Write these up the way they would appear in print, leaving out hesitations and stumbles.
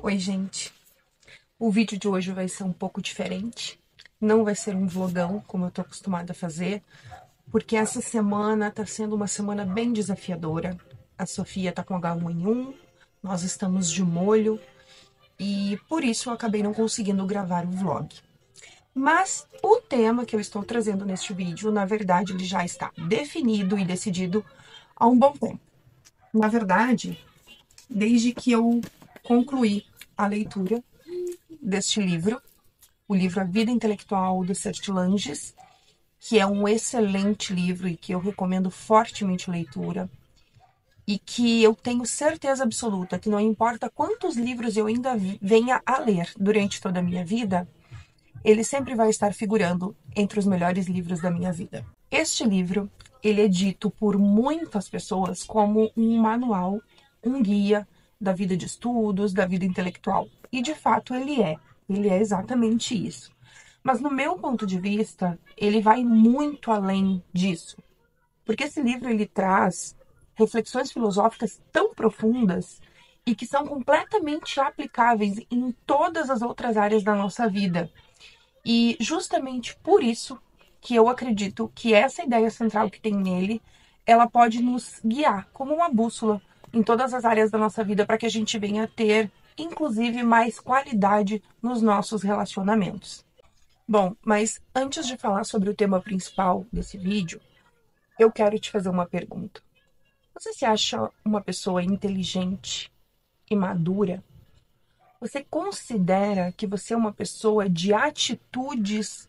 Oi, gente. O vídeo de hoje vai ser um pouco diferente. Não vai ser um vlogão, como eu tô acostumada a fazer, porque essa semana tá sendo uma semana bem desafiadora. A Sofia tá com H1N1, nós estamos de molho e por isso eu acabei não conseguindo gravar o vlog. Mas o tema que eu estou trazendo neste vídeo, na verdade, ele já está definido e decidido há um bom tempo. Na verdade, desde que eu concluí a leitura deste livro, o livro A Vida Intelectual do Serge Langes, que é um excelente livro e que eu recomendo fortemente a leitura, e que eu tenho certeza absoluta que não importa quantos livros eu ainda venha a ler durante toda a minha vida, ele sempre vai estar figurando entre os melhores livros da minha vida. Este livro, ele é dito por muitas pessoas como um manual, um guia da vida de estudos, da vida intelectual. E de fato ele é. Ele é exatamente isso. Mas no meu ponto de vista, ele vai muito além disso. Porque esse livro ele traz reflexões filosóficas tão profundas e que são completamente aplicáveis em todas as outras áreas da nossa vida. E justamente por isso que eu acredito que essa ideia central que tem nele, ela pode nos guiar como uma bússola em todas as áreas da nossa vida para que a gente venha a ter, inclusive, mais qualidade nos nossos relacionamentos. Bom, mas antes de falar sobre o tema principal desse vídeo, eu quero te fazer uma pergunta. Você se acha uma pessoa inteligente e madura? Você considera que você é uma pessoa de atitudes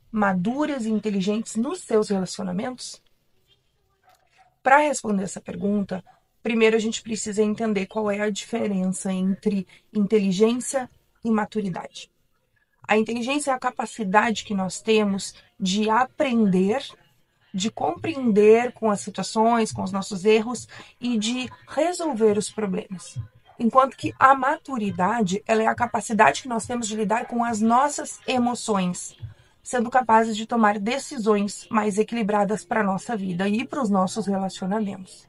maduras e inteligentes nos seus relacionamentos? Para responder essa pergunta, primeiro a gente precisa entender qual é a diferença entre inteligência e maturidade. A inteligência é a capacidade que nós temos de aprender, de compreender com as situações, com os nossos erros e de resolver os problemas. Enquanto que a maturidade, ela é a capacidade que nós temos de lidar com as nossas emoções, sendo capazes de tomar decisões mais equilibradas para a nossa vida e para os nossos relacionamentos.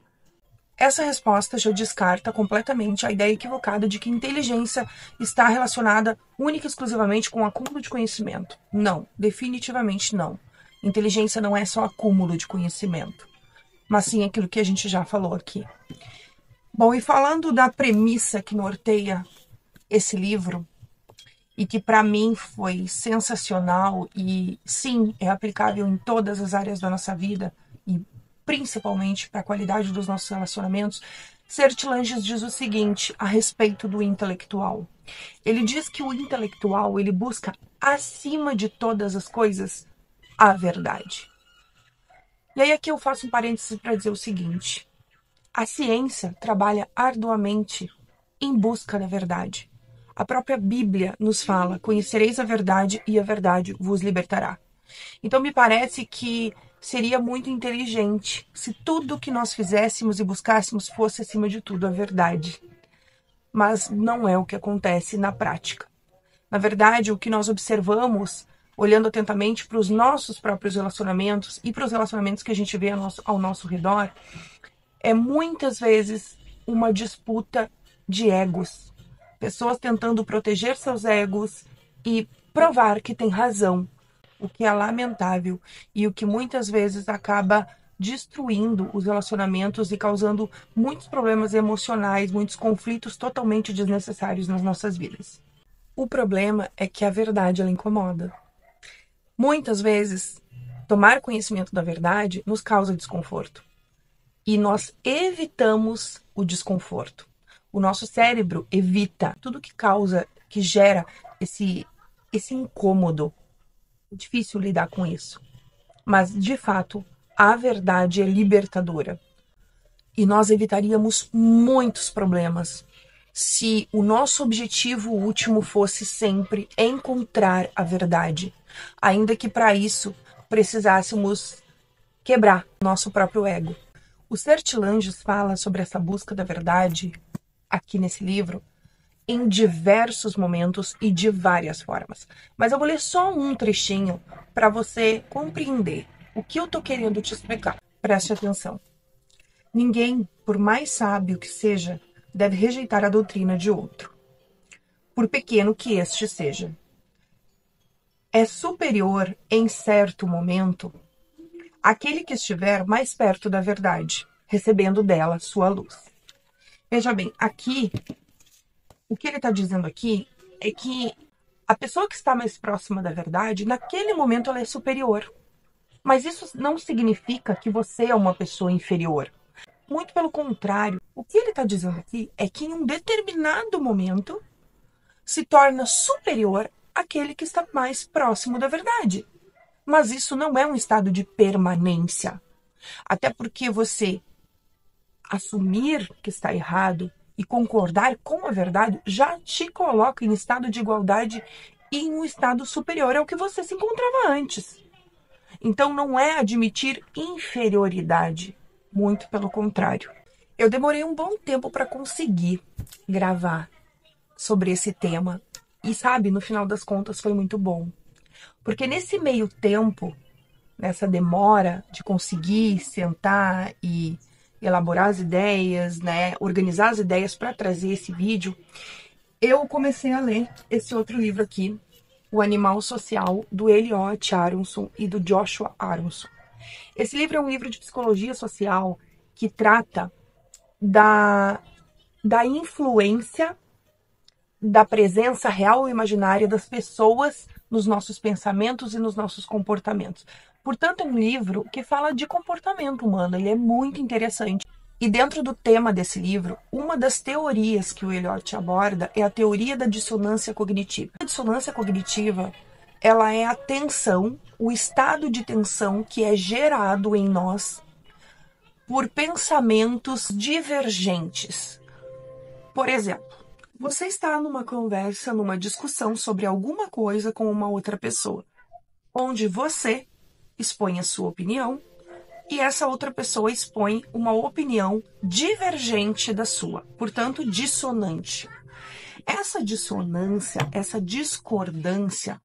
Essa resposta já descarta completamente a ideia equivocada de que inteligência está relacionada única e exclusivamente com o acúmulo de conhecimento. Não, definitivamente não. Inteligência não é só acúmulo de conhecimento, mas sim aquilo que a gente já falou aqui. Bom, e falando da premissa que norteia esse livro, e que para mim foi sensacional e sim, é aplicável em todas as áreas da nossa vida e principalmente para a qualidade dos nossos relacionamentos, Serge Langes diz o seguinte a respeito do intelectual. Ele diz que o intelectual, ele busca acima de todas as coisas a verdade. E aí aqui eu faço um parênteses para dizer o seguinte: a ciência trabalha arduamente em busca da verdade. A própria Bíblia nos fala: conhecereis a verdade e a verdade vos libertará. Então me parece que seria muito inteligente se tudo que nós fizéssemos e buscássemos fosse, acima de tudo, a verdade. Mas não é o que acontece na prática. Na verdade, o que nós observamos, olhando atentamente para os nossos próprios relacionamentos e para os relacionamentos que a gente vê ao nosso redor, é muitas vezes uma disputa de egos. Pessoas tentando proteger seus egos e provar que tem razão, o que é lamentável e o que muitas vezes acaba destruindo os relacionamentos e causando muitos problemas emocionais, muitos conflitos totalmente desnecessários nas nossas vidas. O problema é que a verdade ela incomoda. Muitas vezes, tomar conhecimento da verdade nos causa desconforto. E nós evitamos o desconforto. O nosso cérebro evita tudo que causa, que gera esse incômodo. É difícil lidar com isso. Mas, de fato, a verdade é libertadora. E nós evitaríamos muitos problemas se o nosso objetivo último fosse sempre encontrar a verdade, ainda que para isso precisássemos quebrar nosso próprio ego. O Serge Langes fala sobre essa busca da verdade aqui nesse livro em diversos momentos e de várias formas. Mas eu vou ler só um trechinho para você compreender o que eu estou querendo te explicar. Preste atenção. Ninguém, por mais sábio que seja, deve rejeitar a doutrina de outro. por pequeno que este seja. É superior, em certo momento, aquele que estiver mais perto da verdade, recebendo dela sua luz. Veja bem, aqui, o que ele está dizendo aqui é que a pessoa que está mais próxima da verdade, naquele momento ela é superior. Mas isso não significa que você é uma pessoa inferior. Muito pelo contrário. O que ele está dizendo aqui é que em um determinado momento se torna superior àquele que está mais próximo da verdade. Mas isso não é um estado de permanência. Até porque você assumir que está errado e concordar com a verdade já te coloca em estado de igualdade e em um estado superior ao que você se encontrava antes. Então não é admitir inferioridade, muito pelo contrário. Eu demorei um bom tempo para conseguir gravar sobre esse tema e sabe, no final das contas foi muito bom. Porque nesse meio tempo, nessa demora de conseguir sentar e elaborar as ideias, né, organizar as ideias para trazer esse vídeo, eu comecei a ler esse outro livro aqui, O Animal Social, do Eliot Aronson e do Joshua Aronson. Esse livro é um livro de psicologia social que trata da influência da presença real ou imaginária das pessoas nos nossos pensamentos e nos nossos comportamentos. Portanto, é um livro que fala de comportamento humano, ele é muito interessante. E dentro do tema desse livro, uma das teorias que o Eliot aborda é a teoria da dissonância cognitiva. A dissonância cognitiva, ela é a tensão, o estado de tensão que é gerado em nós por pensamentos divergentes. Por exemplo, você está numa conversa, numa discussão sobre alguma coisa com uma outra pessoa, onde você expõe a sua opinião e essa outra pessoa expõe uma opinião divergente da sua, portanto, dissonante. Essa dissonância, essa discordância,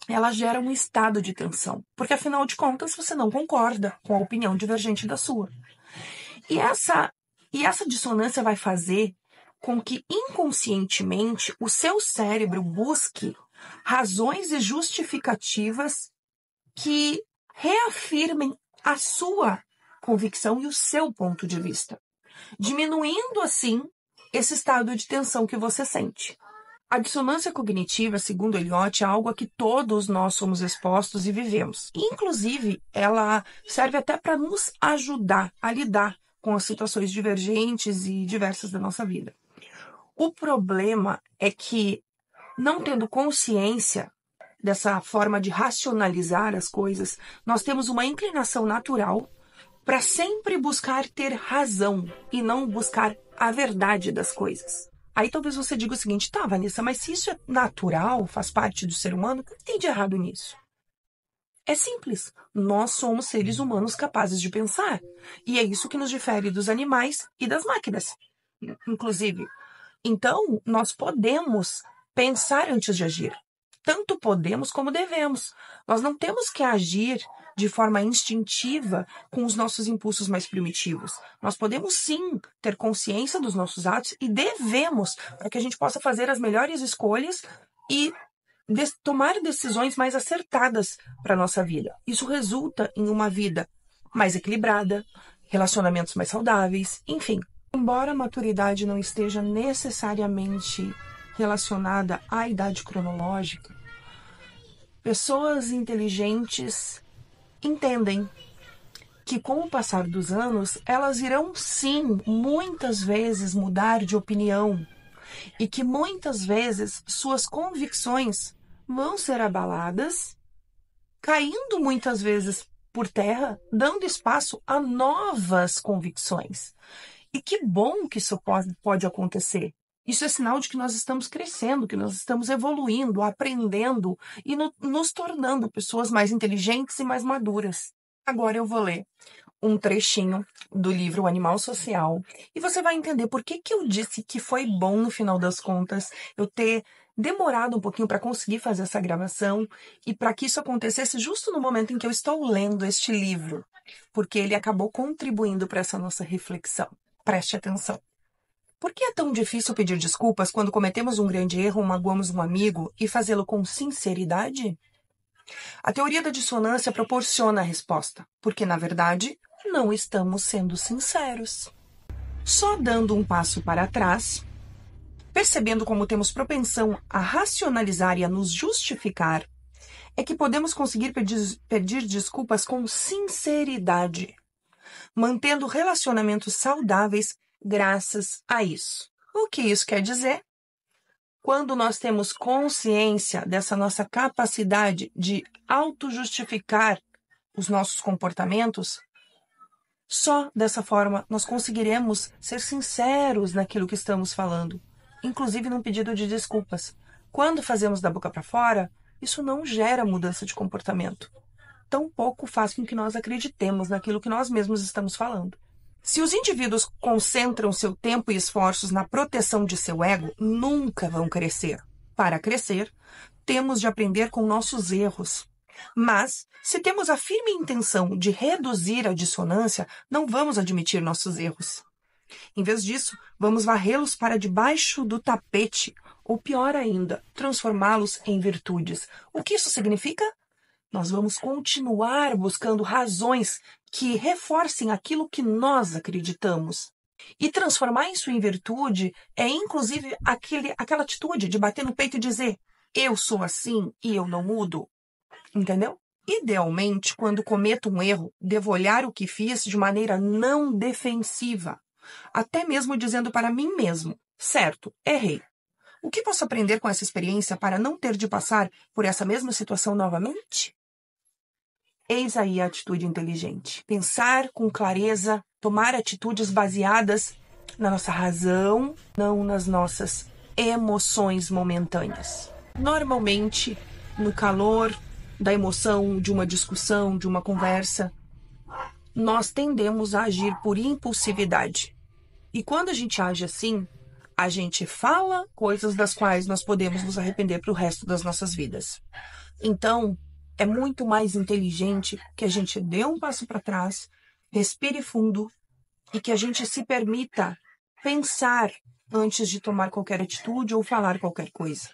ela gera um estado de tensão, porque afinal de contas você não concorda com a opinião divergente da sua. E essa dissonância vai fazer com que inconscientemente o seu cérebro busque razões e justificativas que reafirmem a sua convicção e o seu ponto de vista, diminuindo assim esse estado de tensão que você sente. A dissonância cognitiva, segundo Eliot, é algo a que todos nós somos expostos e vivemos. Inclusive, ela serve até para nos ajudar a lidar com as situações divergentes e diversas da nossa vida. O problema é que, não tendo consciência dessa forma de racionalizar as coisas, nós temos uma inclinação natural para sempre buscar ter razão e não buscar a verdade das coisas. Aí talvez você diga o seguinte, tá, Vanessa, mas se isso é natural, faz parte do ser humano, o que tem de errado nisso? É simples. Nós somos seres humanos capazes de pensar. E é isso que nos difere dos animais e das máquinas, inclusive. Então, nós podemos pensar antes de agir. Tanto podemos como devemos. Nós não temos que agir de forma instintiva com os nossos impulsos mais primitivos. Nós podemos sim ter consciência dos nossos atos e devemos, para que a gente possa fazer as melhores escolhas e tomar decisões mais acertadas para a nossa vida. Isso resulta em uma vida mais equilibrada, relacionamentos mais saudáveis, enfim. Embora a maturidade não esteja necessariamente relacionada à idade cronológica, pessoas inteligentes entendem que com o passar dos anos, elas irão sim, muitas vezes, mudar de opinião e que muitas vezes suas convicções vão ser abaladas, caindo muitas vezes por terra, dando espaço a novas convicções. E que bom que isso pode acontecer. Isso é sinal de que nós estamos crescendo, que nós estamos evoluindo, aprendendo e nos tornando pessoas mais inteligentes e mais maduras. Agora eu vou ler um trechinho do livro O Animal Social e você vai entender por que eu disse que foi bom, no final das contas, eu ter demorado um pouquinho para conseguir fazer essa gravação e para que isso acontecesse justo no momento em que eu estou lendo este livro, porque ele acabou contribuindo para essa nossa reflexão. Preste atenção. Por que é tão difícil pedir desculpas quando cometemos um grande erro ou magoamos um amigo e fazê-lo com sinceridade? A teoria da dissonância proporciona a resposta, porque, na verdade, não estamos sendo sinceros. Só dando um passo para trás, percebendo como temos propensão a racionalizar e a nos justificar, é que podemos conseguir pedir desculpas com sinceridade, mantendo relacionamentos saudáveis graças a isso. O que isso quer dizer? Quando nós temos consciência dessa nossa capacidade de auto-justificar os nossos comportamentos, só dessa forma nós conseguiremos ser sinceros naquilo que estamos falando, inclusive num pedido de desculpas. Quando fazemos da boca para fora, isso não gera mudança de comportamento. Tampouco faz com que nós acreditemos naquilo que nós mesmos estamos falando. Se os indivíduos concentram seu tempo e esforços na proteção de seu ego, nunca vão crescer. Para crescer, temos de aprender com nossos erros. Mas, se temos a firme intenção de reduzir a dissonância, não vamos admitir nossos erros. Em vez disso, vamos varrê-los para debaixo do tapete, ou pior ainda, transformá-los em virtudes. O que isso significa? Nós vamos continuar buscando razões que reforcem aquilo que nós acreditamos. E transformar isso em virtude é, inclusive, aquela atitude de bater no peito e dizer: eu sou assim e eu não mudo. Entendeu? Idealmente, quando cometo um erro, devo olhar o que fiz de maneira não defensiva. Até mesmo dizendo para mim mesmo: certo, errei. O que posso aprender com essa experiência para não ter de passar por essa mesma situação novamente? Eis aí a atitude inteligente. Pensar com clareza, tomar atitudes baseadas na nossa razão, não nas nossas emoções momentâneas. Normalmente, no calor da emoção, de uma discussão, de uma conversa, nós tendemos a agir por impulsividade. E quando a gente age assim, a gente fala coisas das quais nós podemos nos arrepender para o resto das nossas vidas. Então, é muito mais inteligente que a gente dê um passo para trás, respire fundo e que a gente se permita pensar antes de tomar qualquer atitude ou falar qualquer coisa.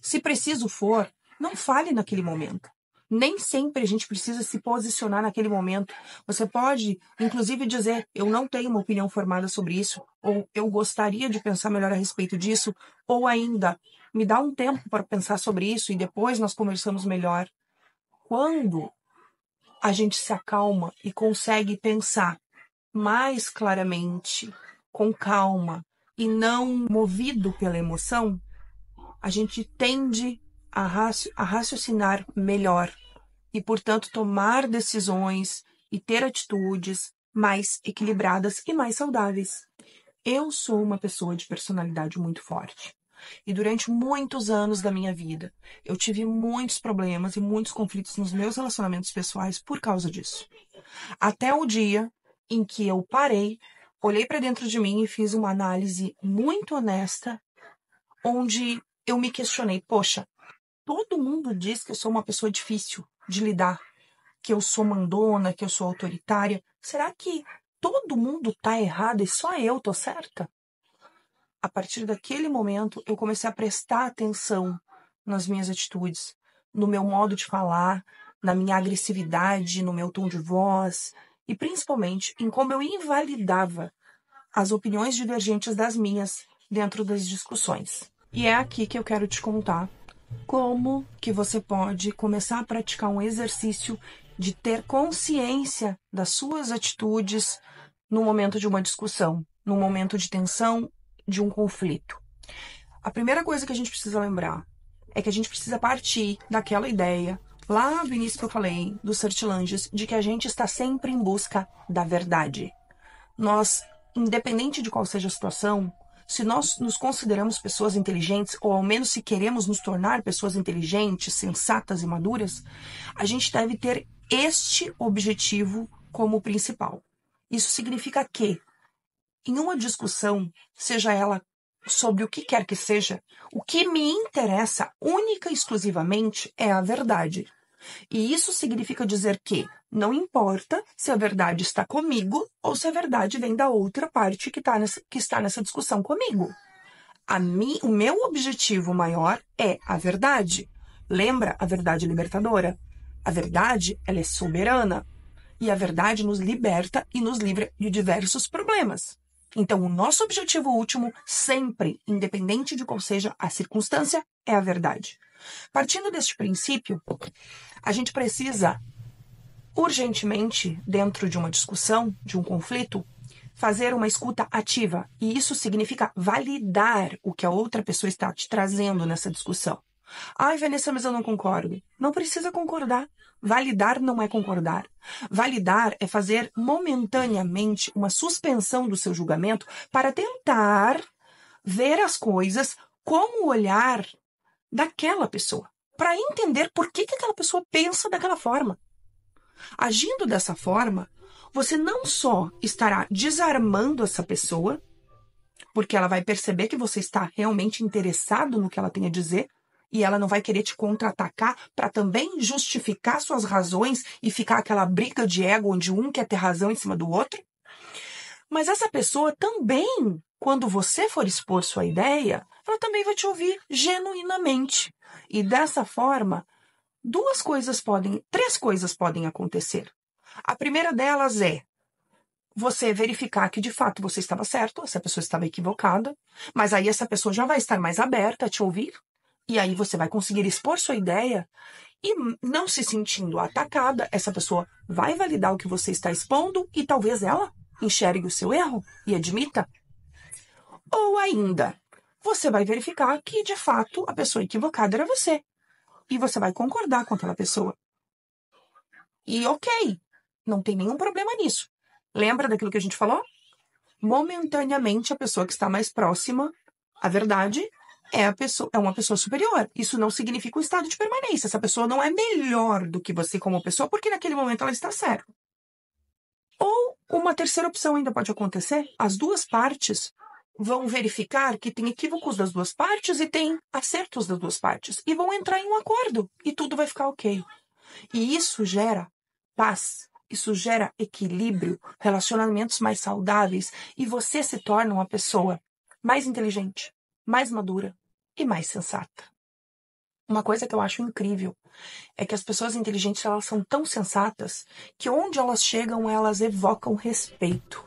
Se preciso for, não fale naquele momento. Nem sempre a gente precisa se posicionar naquele momento. Você pode, inclusive, dizer: eu não tenho uma opinião formada sobre isso, ou eu gostaria de pensar melhor a respeito disso, ou ainda, me dá um tempo para pensar sobre isso e depois nós conversamos melhor. Quando a gente se acalma e consegue pensar mais claramente, com calma e não movido pela emoção, a gente tende a raciocinar melhor e, portanto, tomar decisões e ter atitudes mais equilibradas e mais saudáveis. Eu sou uma pessoa de personalidade muito forte. E durante muitos anos da minha vida, eu tive muitos problemas e muitos conflitos nos meus relacionamentos pessoais por causa disso. Até o dia em que eu parei, olhei para dentro de mim e fiz uma análise muito honesta, onde eu me questionei: poxa, todo mundo diz que eu sou uma pessoa difícil de lidar, que eu sou mandona, que eu sou autoritária. Será que todo mundo tá errado e só eu tô certa? A partir daquele momento, eu comecei a prestar atenção nas minhas atitudes, no meu modo de falar, na minha agressividade, no meu tom de voz e, principalmente, em como eu invalidava as opiniões divergentes das minhas dentro das discussões. E é aqui que eu quero te contar como que você pode começar a praticar um exercício de ter consciência das suas atitudes no momento de uma discussão, no momento de tensão, de um conflito. A primeira coisa que a gente precisa lembrar é que a gente precisa partir daquela ideia, lá do início que eu falei, dos Sertilanges, de que a gente está sempre em busca da verdade. Nós, independente de qual seja a situação, se nós nos consideramos pessoas inteligentes, ou ao menos se queremos nos tornar pessoas inteligentes, sensatas e maduras, a gente deve ter este objetivo como principal. Isso significa que, em uma discussão, seja ela sobre o que quer que seja, o que me interessa única e exclusivamente é a verdade. E isso significa dizer que não importa se a verdade está comigo ou se a verdade vem da outra parte que está nessa discussão comigo. O meu objetivo maior é a verdade. Lembra a verdade libertadora? A verdade, ela é soberana. E a verdade nos liberta e nos livra de diversos problemas. Então, o nosso objetivo último, sempre, independente de qual seja a circunstância, é a verdade. Partindo deste princípio, a gente precisa urgentemente, dentro de uma discussão, de um conflito, fazer uma escuta ativa. E isso significa validar o que a outra pessoa está te trazendo nessa discussão. Ai, Vanessa, mas eu não concordo. Não precisa concordar. Validar não é concordar. Validar é fazer momentaneamente uma suspensão do seu julgamento para tentar ver as coisas com o olhar daquela pessoa. Para entender por que aquela pessoa pensa daquela forma. Agindo dessa forma, você não só estará desarmando essa pessoa, porque ela vai perceber que você está realmente interessado no que ela tem a dizer, e ela não vai querer te contra-atacar para também justificar suas razões e ficar aquela briga de ego onde um quer ter razão em cima do outro. Mas essa pessoa também, quando você for expor sua ideia, ela também vai te ouvir genuinamente. E dessa forma, três coisas podem acontecer. A primeira delas é você verificar que de fato você estava certo, essa pessoa estava equivocada, mas aí essa pessoa já vai estar mais aberta a te ouvir, e aí você vai conseguir expor sua ideia e, não se sentindo atacada, essa pessoa vai validar o que você está expondo e talvez ela enxergue o seu erro e admita. Ou ainda, você vai verificar que de fato a pessoa equivocada era você. E você vai concordar com aquela pessoa. E ok, não tem nenhum problema nisso. Lembra daquilo que a gente falou? Momentaneamente, a pessoa que está mais próxima à verdade é uma pessoa superior. Isso não significa um estado de permanência. Essa pessoa não é melhor do que você como pessoa, porque naquele momento ela está certa. Ou uma terceira opção ainda pode acontecer. As duas partes vão verificar que tem equívocos das duas partes e tem acertos das duas partes. E vão entrar em um acordo. E tudo vai ficar ok. E isso gera paz. Isso gera equilíbrio, relacionamentos mais saudáveis. E você se torna uma pessoa mais inteligente, mais madura e mais sensata. Uma coisa que eu acho incrível é que as pessoas inteligentes, elas são tão sensatas que onde elas chegam, elas evocam respeito.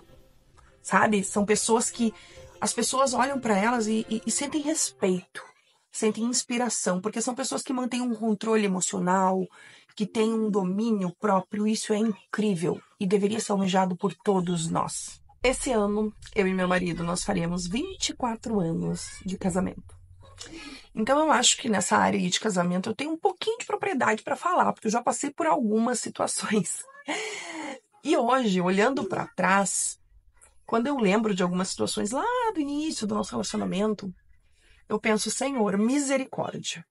Sabe? São pessoas que as pessoas olham para elas e sentem respeito, sentem inspiração, porque são pessoas que mantêm um controle emocional, que têm um domínio próprio. Isso é incrível e deveria ser almejado por todos nós. Esse ano, eu e meu marido, nós faremos 24 anos de casamento. Então eu acho que nessa área de casamento eu tenho um pouquinho de propriedade para falar, porque eu já passei por algumas situações. E hoje, olhando para trás, quando eu lembro de algumas situações lá do início do nosso relacionamento, eu penso, Senhor, misericórdia.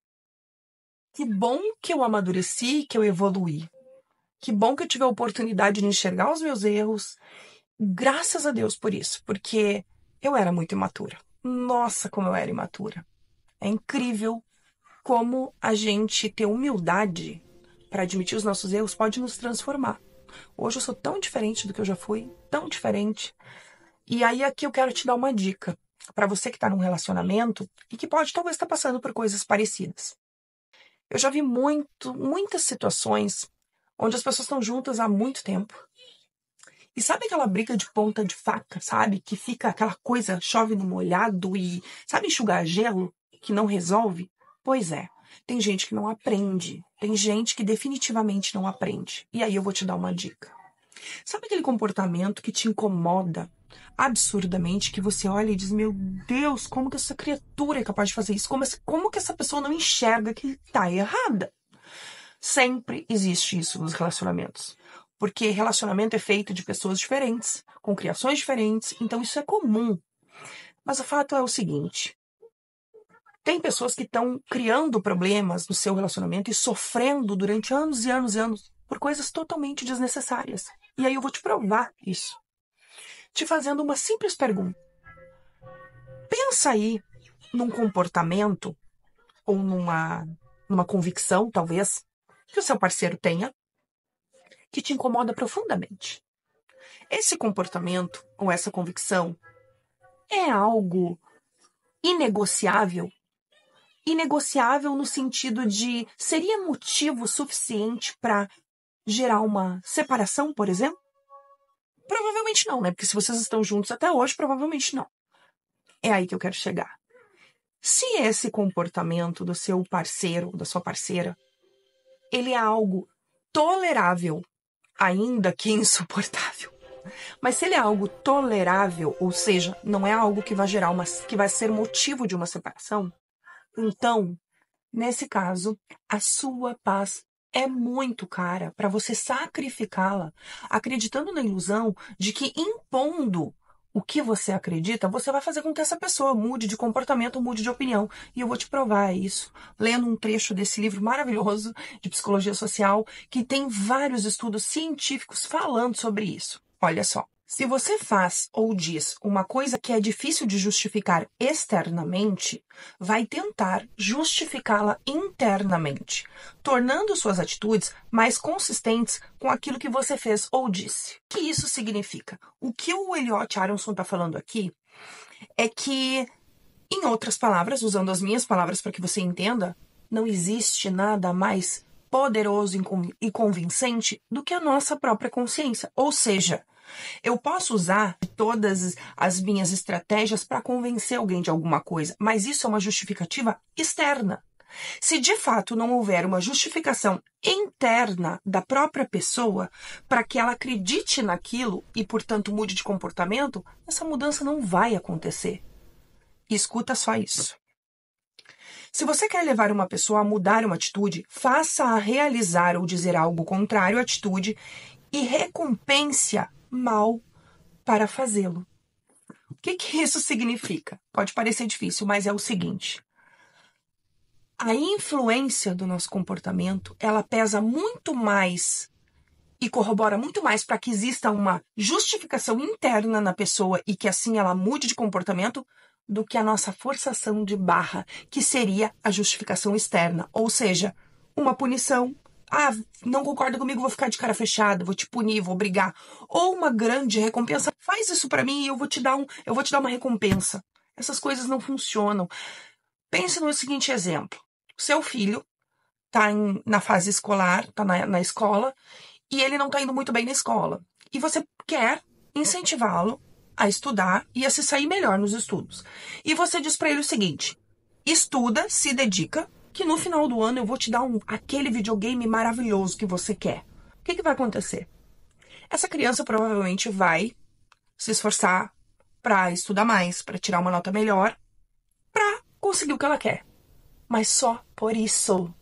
Que bom que eu amadureci, que eu evoluí. Que bom que eu tive a oportunidade de enxergar os meus erros. Graças a Deus por isso, porque eu era muito imatura. Nossa, como eu era imatura. É incrível como a gente ter humildade para admitir os nossos erros pode nos transformar. Hoje eu sou tão diferente do que eu já fui, tão diferente. E aí aqui eu quero te dar uma dica para você que está num relacionamento e que pode talvez estar passando por coisas parecidas. Eu já vi muitas situações onde as pessoas estão juntas há muito tempo. E sabe aquela briga de ponta de faca, sabe? Que fica aquela coisa, chove no molhado e, sabe, enxugar gelo que não resolve? Pois é, tem gente que não aprende. Tem gente que definitivamente não aprende. E aí eu vou te dar uma dica. Sabe aquele comportamento que te incomoda absurdamente, que você olha e diz, meu Deus, como que essa criatura é capaz de fazer isso? Como que essa pessoa não enxerga que tá errada? Sempre existe isso nos relacionamentos. Porque relacionamento é feito de pessoas diferentes, com criações diferentes, então isso é comum. Mas o fato é o seguinte, tem pessoas que estão criando problemas no seu relacionamento e sofrendo durante anos e anos e anos por coisas totalmente desnecessárias. E aí eu vou te provar isso. Te fazendo uma simples pergunta. Pensa aí num comportamento ou numa convicção, talvez, que o seu parceiro tenha que te incomoda profundamente. Esse comportamento ou essa convicção é algo inegociável? Inegociável no sentido de seria motivo suficiente para gerar uma separação, por exemplo? Provavelmente não, né? Porque se vocês estão juntos até hoje, provavelmente não. É aí que eu quero chegar. Se esse comportamento do seu parceiro, da sua parceira, ele é algo tolerável, ainda que insuportável, mas se ele é algo tolerável, ou seja, não é algo que vai gerar que vai ser motivo de uma separação, então, nesse caso, a sua paz é muito cara para você sacrificá-la, acreditando na ilusão de que impondo o que você acredita, você vai fazer com que essa pessoa mude de comportamento, mude de opinião. E eu vou te provar isso, lendo um trecho desse livro maravilhoso de psicologia social, que tem vários estudos científicos falando sobre isso. Olha só. Se você faz ou diz uma coisa que é difícil de justificar externamente, vai tentar justificá-la internamente, tornando suas atitudes mais consistentes com aquilo que você fez ou disse. O que isso significa? O que o Elliot Aronson está falando aqui é que, em outras palavras, usando as minhas palavras para que você entenda, não existe nada mais poderoso e convincente do que a nossa própria consciência. Ou seja, eu posso usar todas as minhas estratégias para convencer alguém de alguma coisa, mas isso é uma justificativa externa. Se de fato não houver uma justificação interna da própria pessoa para que ela acredite naquilo e, portanto, mude de comportamento, essa mudança não vai acontecer. E escuta só isso. Se você quer levar uma pessoa a mudar uma atitude, faça-a realizar ou dizer algo contrário à atitude e recompense-a mal para fazê-lo. O que isso significa? Pode parecer difícil, mas é o seguinte. A influência do nosso comportamento, ela pesa muito mais e corrobora muito mais para que exista uma justificação interna na pessoa e que assim ela mude de comportamento do que a nossa forçação de barra, que seria a justificação externa, ou seja, uma punição. Ah, não concorda comigo, vou ficar de cara fechada, vou te punir, vou brigar. Ou uma grande recompensa. Faz isso pra mim e eu vou te dar uma recompensa. Essas coisas não funcionam. Pense no seguinte exemplo. Seu filho tá na fase escolar, tá na escola, e ele não tá indo muito bem na escola. E você quer incentivá-lo a estudar e a se sair melhor nos estudos. E você diz pra ele o seguinte: estuda, se dedica, que no final do ano eu vou te dar aquele videogame maravilhoso que você quer. O que vai acontecer? Essa criança provavelmente vai se esforçar para estudar mais, para tirar uma nota melhor, para conseguir o que ela quer. Mas só por isso.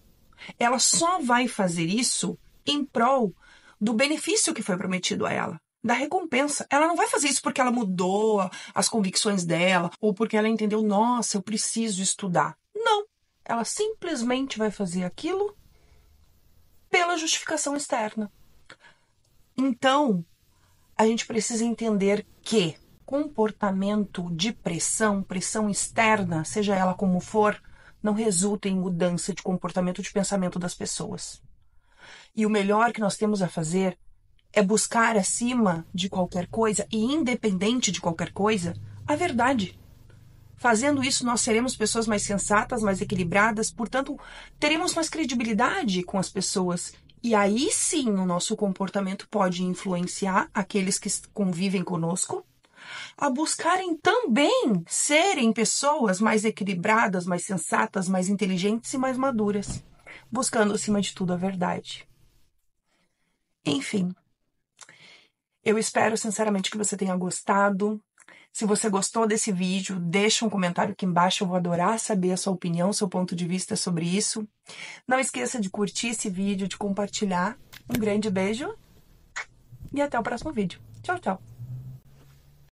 Ela só vai fazer isso em prol do benefício que foi prometido a ela, da recompensa. Ela não vai fazer isso porque ela mudou as convicções dela ou porque ela entendeu, nossa, eu preciso estudar. Não. Ela simplesmente vai fazer aquilo pela justificação externa. Então, a gente precisa entender que comportamento de pressão externa, seja ela como for, não resulta em mudança de comportamento de pensamento das pessoas. E o melhor que nós temos a fazer é buscar acima de qualquer coisa e independente de qualquer coisa, a verdade. Fazendo isso, nós seremos pessoas mais sensatas, mais equilibradas, portanto, teremos mais credibilidade com as pessoas. E aí sim, o nosso comportamento pode influenciar aqueles que convivem conosco a buscarem também serem pessoas mais equilibradas, mais sensatas, mais inteligentes e mais maduras, buscando acima de tudo a verdade. Enfim, eu espero sinceramente que você tenha gostado. Se você gostou desse vídeo, deixa um comentário aqui embaixo, eu vou adorar saber a sua opinião, seu ponto de vista sobre isso. Não esqueça de curtir esse vídeo, de compartilhar. Um grande beijo e até o próximo vídeo. Tchau, tchau!